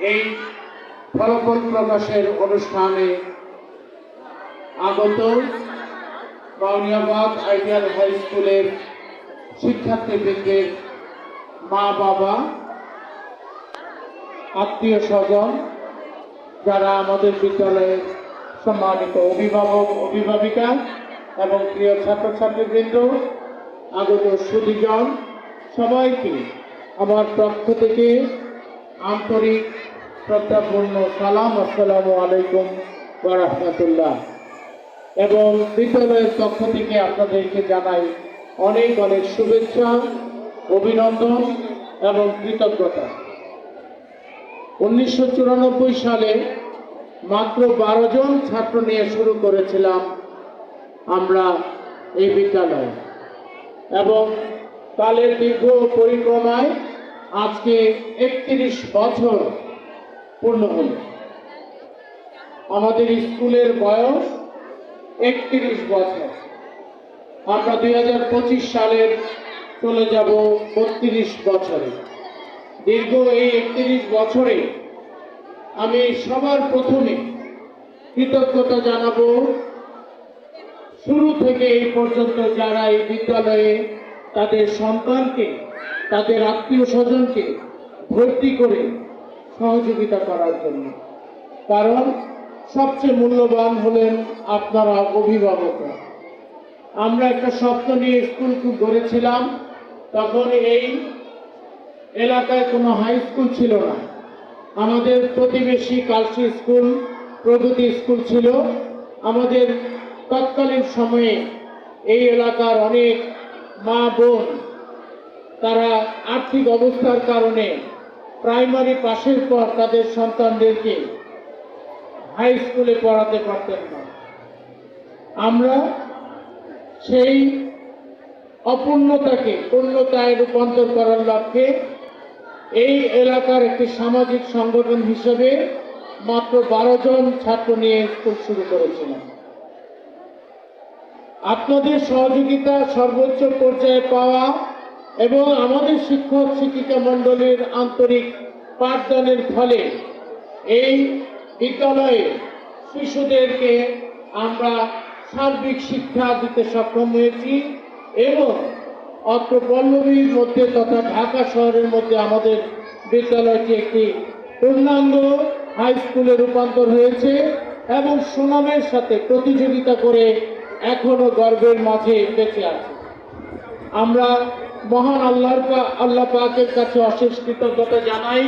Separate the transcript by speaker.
Speaker 1: এই ফলাফল প্রকাশের অনুষ্ঠানে আগত বাউনিয়াবাদ আইডিয়াল হাই স্কুলের শিক্ষার্থীবৃন্দের মা বাবা, আত্মীয় স্বজন, যারা আমাদের বিদ্যালয়ের সম্মানিত অভিভাবক অভিভাবিকা এবং প্রিয় ছাত্রছাত্রীবৃন্দ, আগত সুধীজন, সবাইকে আমার পক্ষ থেকে আন্তরিক শ্রদ্ধাপূর্ণ সালাম, আসসালামু আলাইকুম ওয়া রাহমাতুল্লাহ। এবং বিদ্যালয়ের পক্ষ থেকে আপনাদেরকে জানাই অনেক অনেক শুভেচ্ছা, অভিনন্দন এবং কৃতজ্ঞতা। 1994 সালে মাত্র 12 জন ছাত্র নিয়ে শুরু করেছিলাম আমরা এই বিদ্যালয়, এবং কালের দীর্ঘ পরিক্রমায় আজকে 31 বছর পূর্ণ হল। আমাদের স্কুলের বয়স 31 বছর। আমরা 2025 সালের চলে যাব 32 বছরে। দীর্ঘ এই 31 বছরে আমি সবার প্রথমে কৃতজ্ঞতা জানাবো শুরু থেকে এই পর্যন্ত যারা এই বিদ্যালয়ে তাদের সন্তানকে, তাদের আত্মীয় স্বজনকে ভর্তি করে সহযোগিতা করার জন্য। কারণ সবচেয়ে মূল্যবান হলেন আপনারা অভিভাবকরা। আমরা একটা স্বপ্ন নিয়ে স্কুল গড়েছিলাম। তখন এই এলাকায় কোনো হাই স্কুল ছিল না। আমাদের প্রতিবেশী কালসি স্কুল, প্রগতি স্কুল ছিল। আমাদের তৎকালীন সময়ে এই এলাকার অনেক মা বোন, তারা আর্থিক অবস্থার কারণে প্রাইমারি পাশের পর তাদের সন্তানদেরকে হাই স্কুলে পড়াতে পারতেন না। আমরা সেই অপূর্ণতাকে পূর্ণতায় রূপান্তর করার লক্ষ্যে এই এলাকার একটি সামাজিক সংগঠন হিসেবে মাত্র 12 জন ছাত্র নিয়ে স্কুল শুরু করেছিলাম। আপনাদের সহযোগিতা সর্বোচ্চ পর্যায়ে পাওয়া এবং আমাদের শিক্ষক শিক্ষিকা মণ্ডলীর আন্তরিক পাঠদানের ফলে এই বিদ্যালয়ে শিশুদেরকে আমরা সার্বিক শিক্ষা দিতে সক্ষম হয়েছি, এবং অত্র পল্লবীর মধ্যে তথা ঢাকা শহরের মধ্যে আমাদের বিদ্যালয়টি একটি পূর্ণাঙ্গ হাই স্কুলে রূপান্তর হয়েছে এবং সুনামের সাথে প্রতিযোগিতা করে এখনো গর্বের মাঝে বেঁচে আছে। আমরা মহান আল্লাহ পাকের কাছে অশেষ কৃতজ্ঞতা জানাই।